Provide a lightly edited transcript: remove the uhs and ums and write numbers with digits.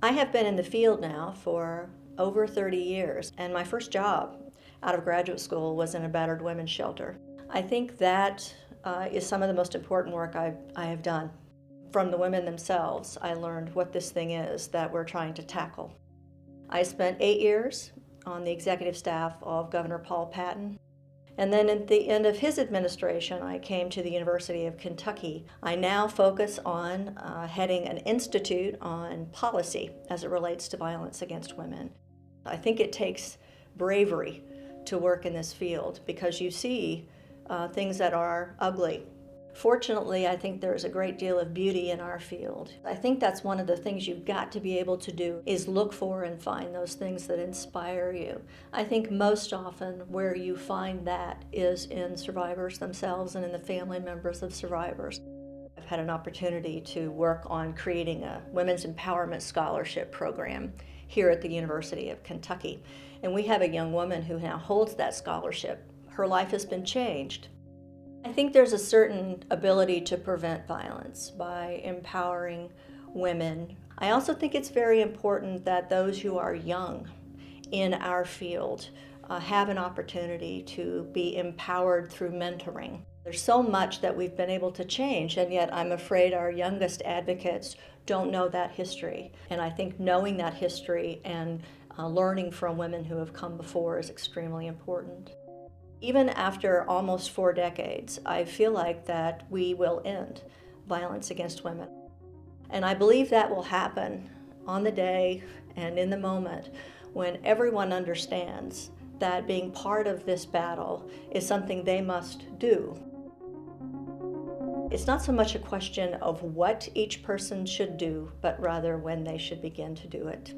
I have been in the field now for over 30 years, and my first job out of graduate school was in a battered women's shelter. I think that is some of the most important work I have done. From the women themselves, I learned what this thing is that we're trying to tackle. I spent 8 years on the executive staff of Governor Paul Patton. And then at the end of his administration, I came to the University of Kentucky. I now focus on heading an institute on policy as it relates to violence against women. I think it takes bravery to work in this field because you see things that are ugly. Fortunately, I think there's a great deal of beauty in our field. I think that's one of the things you've got to be able to do is look for and find those things that inspire you. I think most often where you find that is in survivors themselves and in the family members of survivors. I've had an opportunity to work on creating a Women's Empowerment Scholarship program here at the University of Kentucky. And we have a young woman who now holds that scholarship. Her life has been changed. I think there's a certain ability to prevent violence by empowering women. I also think it's very important that those who are young in our field have an opportunity to be empowered through mentoring. There's so much that we've been able to change, and yet I'm afraid our youngest advocates don't know that history. And I think knowing that history and learning from women who have come before is extremely important. Even after almost 4 decades, I feel like that we will end violence against women. And I believe that will happen on the day and in the moment when everyone understands that being part of this battle is something they must do. It's not so much a question of what each person should do, but rather when they should begin to do it.